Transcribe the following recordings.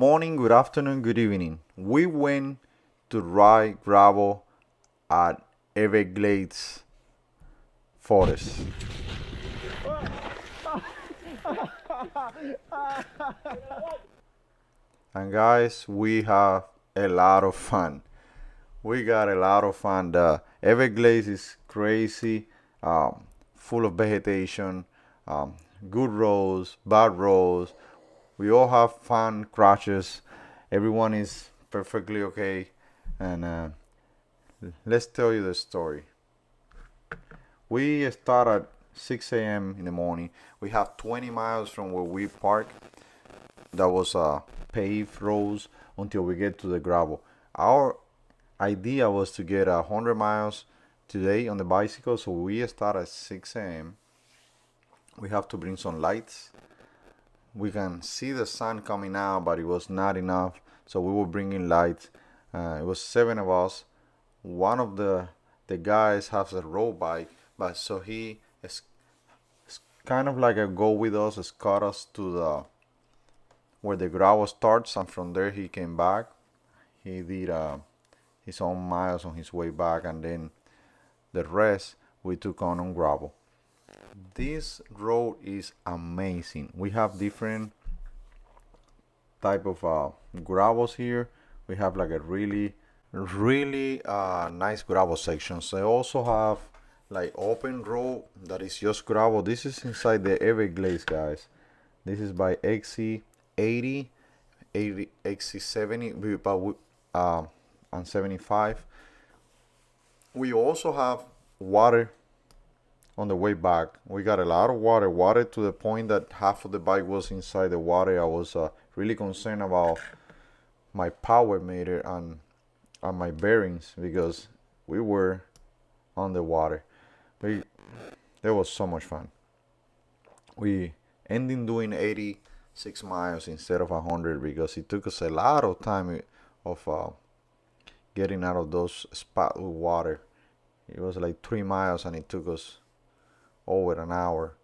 morning, good afternoon, good evening. We went to ride gravel at Everglades Forest. And guys, we have a lot of fun. We got a lot of fun. The Everglades is crazy, full of vegetation, um, good roads, bad roads. We all have fun crashes. Everyone is perfectly okay. And let's tell you the story. We start at 6 a.m. in the morning. We have 20 miles from where we park. That was paved roads until we get to the gravel. Our idea was to get 100 miles today on the bicycle, so we start at 6 a.m. We have to bring some lights. We can see the sun coming out, but it was not enough, so we were bringing lights. It was seven of us. One of the guys has a road bike, but so he is kind of like a go with us, escort us to the where the gravel starts, and from there he came back. He did his own miles on his way back, and then the rest we took on gravel. This road is amazing. We have different type of gravels here. We have like a really nice gravel sections. They also have like open road that is just gravel. This is inside the Everglades, guys. This is by XC80, 80, XC70, and 75. We also have water on the way back. We got a lot of water to the point that half of the bike was inside the water. I was really concerned about my power meter and my bearings because we were on the water. We That was so much fun. We ended doing 86 miles instead of 100 because it took us a lot of time of getting out of those spots with water. It was like 3 miles and it took us over an hour.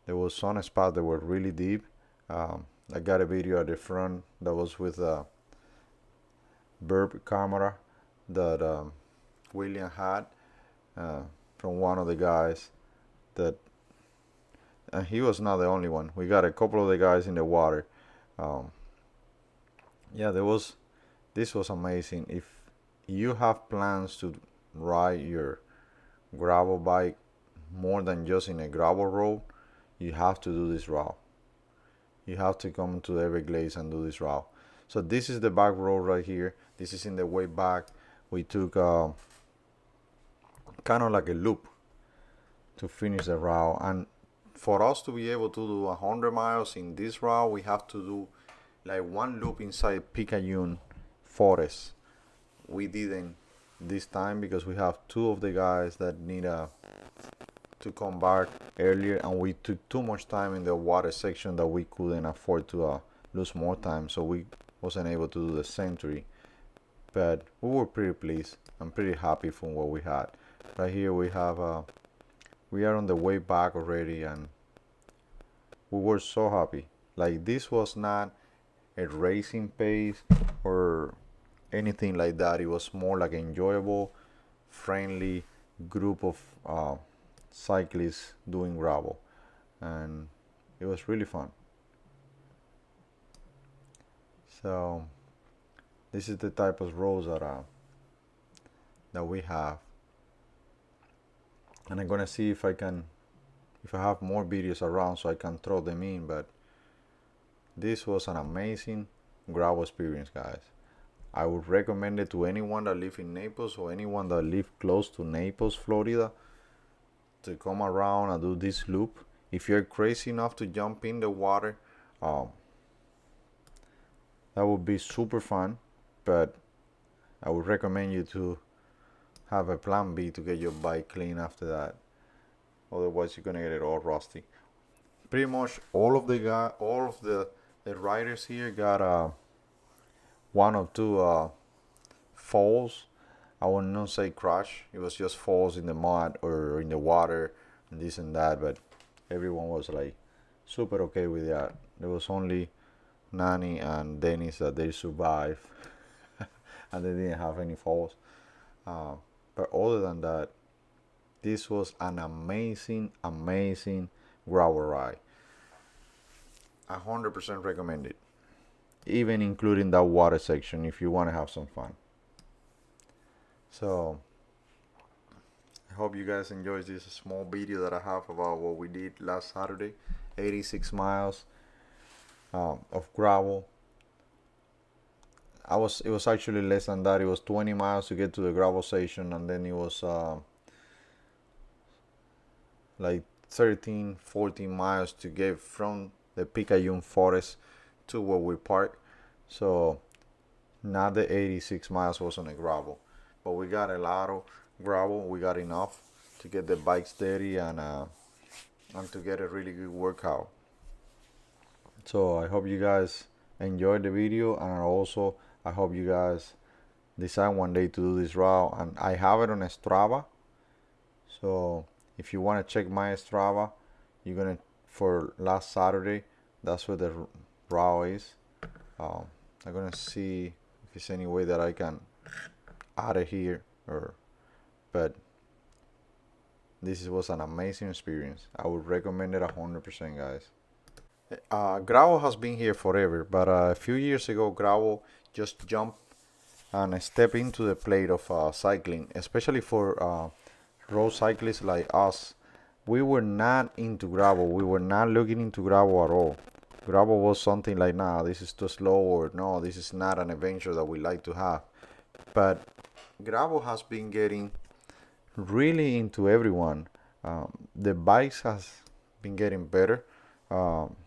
There was some spots that were really deep. I got a video at the front that was with a burp camera that William had from one of the guys that and he was not the only one. We got a couple of the guys in the water. Um, yeah, this was amazing. If you have plans to ride your gravel bike more than just in a gravel road, you have to do this route. You have to come to the Everglades and do this route. So this is the back road right here. This is in the way back. We took kind of like a loop to finish the route. And for us to be able to do 100 miles in this route, we have to do like one loop inside Picayune Forest. We didn't this time because we have two of the guys that need to come back earlier, and we took too much time in the water section that we couldn't afford to lose more time, so we wasn't able to do the century. But we were pretty pleased. I'm pretty happy from what we had. Right here we have we are on the way back already, and we were so happy. Like this was not a racing pace or anything like that. It was more like enjoyable, friendly group of cyclists doing gravel, and it was really fun. So this is the type of roads that we have, and I'm gonna see if I have more videos around so I can throw them in. But this was an amazing gravel experience, guys. I would recommend it to anyone that live in Naples or anyone that live close to Naples, Florida, to come around and do this loop. If you're crazy enough to jump in the water, um, that would be super fun. But I would recommend you to have a plan B to get your bike clean after that. Otherwise, you're gonna get it all rusty. Pretty much all of the riders here got one or two falls. I would not say crash. It was just falls in the mud or in the water and this and that. But everyone was like super okay with that. There was only Nani and Dennis that they survived and they didn't have any falls. Uh, but other than that, this was an amazing gravel ride. 100% recommended, even including that water section if you want to have some fun. So I hope you guys enjoyed this small video that I have about what we did last Saturday. 86 miles of gravel. It was actually less than that. It was 20 miles to get to the gravel station, and then it was like 13, 14 miles to get from the Picayune Forest to where we park. So not the 86 miles was on the gravel, but we got a lot of gravel. We got enough to get the bike steady and to get a really good workout. So I hope you guys enjoyed the video, and also I hope you guys decide one day to do this route. And I have it on Strava, so if you want to check my Strava, you're gonna for last Saturday. That's where the route is. Um, I'm gonna see if there's any way that I can add it here, but this was an amazing experience. I would recommend it 100%, guys. Gravel has been here forever, but a few years ago, gravel just jumped and stepped into the plate of cycling, especially for road cyclists like us. We were not into gravel. We were not looking into gravel at all. Gravel was something like, nah, this is too slow, or no, this is not an adventure that we like to have. But gravel has been getting really into everyone. The bikes has been getting better. Um,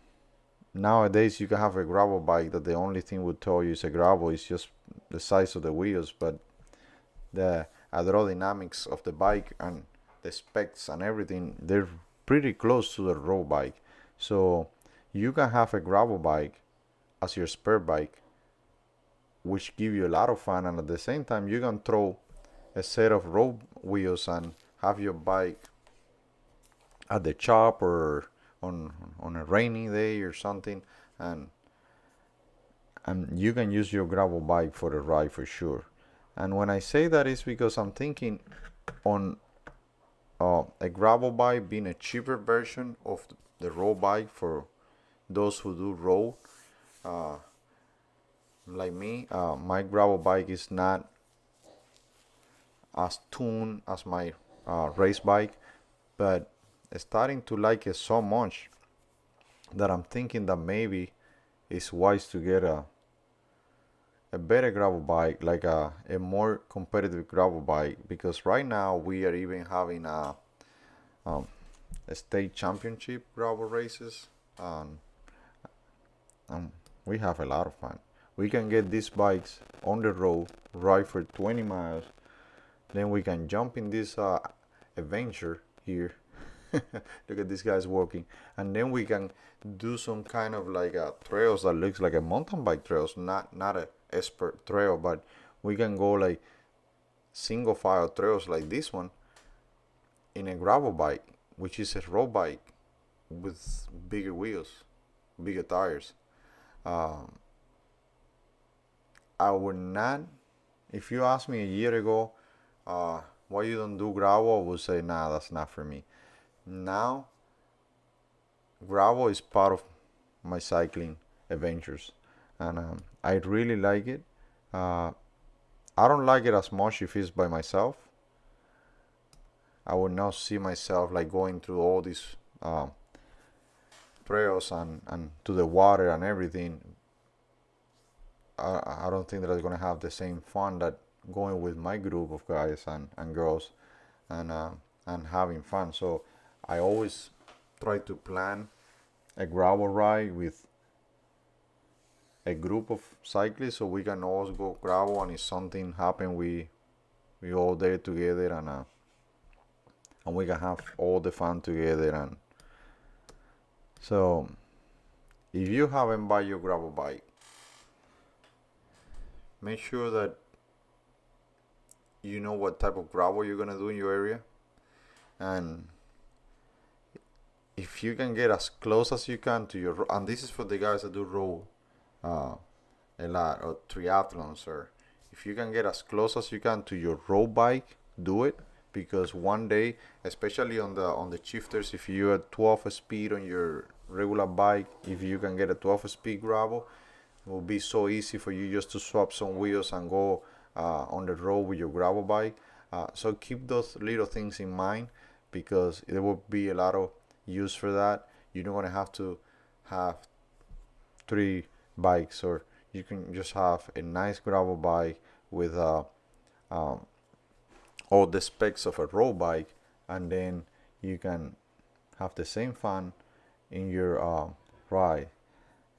Nowadays, you can have a gravel bike that the only thing would tell you is a gravel is just the size of the wheels, but the aerodynamics of the bike and the specs and everything, they're pretty close to the road bike. So you can have a gravel bike as your spare bike, which give you a lot of fun, and at the same time you can throw a set of road wheels and have your bike at the shop or on a rainy day or something, and you can use your gravel bike for the ride for sure. And when I say that, is because I'm thinking on a gravel bike being a cheaper version of the road bike for those who do road. Like me, my gravel bike is not as tuned as my race bike, but starting to like it so much that I'm thinking that maybe it's wise to get a better gravel bike, like a more competitive gravel bike, because right now we are even having a state championship gravel races, and we have a lot of fun. We can get these bikes on the road, ride for 20 miles, then we can jump in this adventure here. Look at these guys walking, and then we can do some kind of like trails that looks like a mountain bike trails, not a expert trail, but we can go like single file trails like this one in a gravel bike, which is a road bike with bigger wheels, bigger tires. Um, I would not, if you asked me a year ago, why you don't do gravel, I would say, nah, that's not for me. Now, gravel is part of my cycling adventures, and I really like it. Uh, I don't like it as much if it's by myself. I would not see myself like going through all these trails and to the water and everything. I don't think that I'm gonna have the same fun that going with my group of guys and girls and uh, and having fun. So I always try to plan a gravel ride with a group of cyclists so we can always go gravel, and if something happen we all there together, and we can have all the fun together. And so if you haven't bought your gravel bike, make sure that you know what type of gravel you're gonna do in your area, and if you can get as close as you can to your, and this is for the guys that do road uh, a lot of triathlons, or if you can get as close as you can to your road bike, do it, because one day, especially on the shifters, if you are 12 speed on your regular bike, if you can get a 12 speed gravel, it will be so easy for you just to swap some wheels and go on the road with your gravel bike. So keep those little things in mind, because there will be a lot of use for that. You're not gonna have to have three bikes, or you can just have a nice gravel bike with um, all the specs of a road bike, and then you can have the same fun in your ride,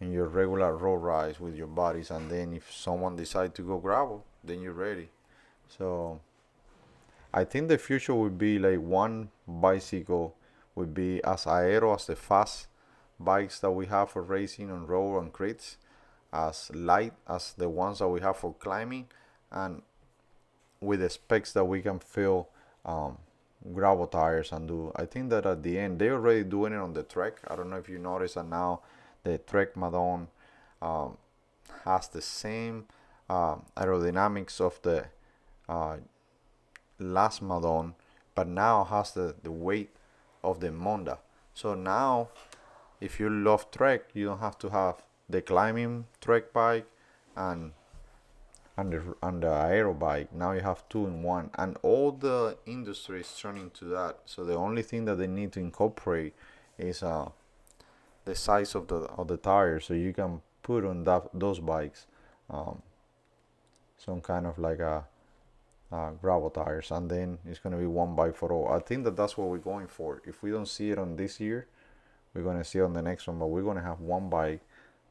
in your regular road rides with your buddies. And then if someone decides to go gravel, then you're ready. So I think the future would be like one bicycle would be as aero as the fast bikes that we have for racing on road and crits, as light as the ones that we have for climbing, and with the specs that we can fill um, gravel tires and do. I think that at the end they're already doing it on the Trek. I don't know if you notice that now the Trek Madon um, has the same aerodynamics of the uh, last Madon, but now has the weight of the Monda. So now, if you love Trek, you don't have to have the climbing Trek bike and and the aero bike. Now you have two in one, and all the industry is turning to that. So the only thing that they need to incorporate is the size of the tires, so you can put on those bikes um, some kind of like a gravel tires, and then it's gonna be one bike for all. I think that that's what we're going for. If we don't see it on this year, we're gonna see it on the next one, but we're gonna have one bike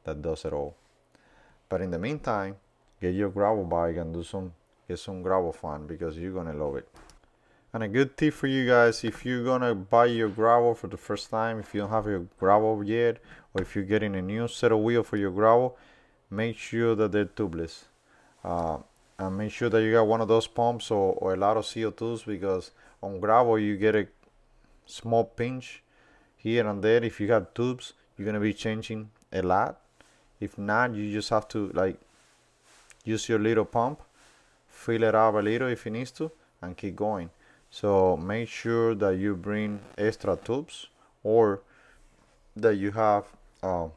that does it all. But in the meantime, get your gravel bike and get some gravel fun, because you're gonna love it. And a good tip for you guys, if you're gonna buy your gravel for the first time, if you don't have your gravel yet, or if you're getting a new set of wheels for your gravel, make sure that they're tubeless. Uh, and make sure that you got one of those pumps, or a lot of CO2s, because on gravel you get a small pinch here and there. If you got tubes, you're gonna be changing a lot. If not, you just have to like use your little pump, fill it up a little if it needs to, and keep going. So make sure that you bring extra tubes, or that you have uh,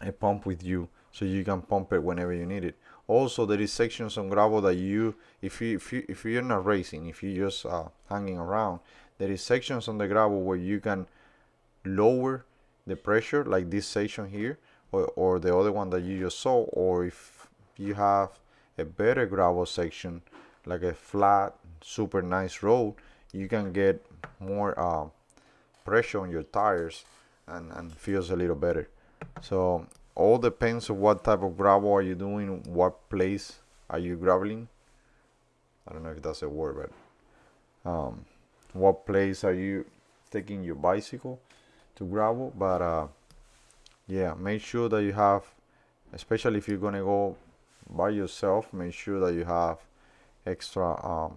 a pump with you, so you can pump it whenever you need it. Also, there is sections on gravel that you, if you're not racing, if you're just hanging around, there is sections on the gravel where you can lower the pressure, like this section here, or the other one that you just saw. Or if you have a better gravel section, like a flat, super nice road, you can get more pressure on your tires, and feels a little better. So all depends on what type of gravel are you doing, what place are you graveling. I don't know if that's a word, but what place are you taking your bicycle to gravel. But yeah, make sure that you have, especially if you're gonna go by yourself, make sure that you have extra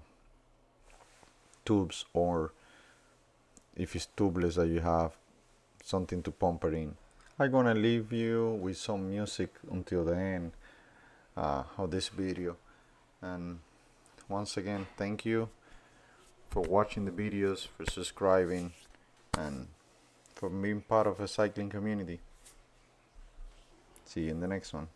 tubes, or if it's tubeless, that you have something to pump it in. I'm gonna leave you with some music until the end of this video. And once again, thank you for watching the videos, for subscribing, and for being part of a cycling community. See you in the next one.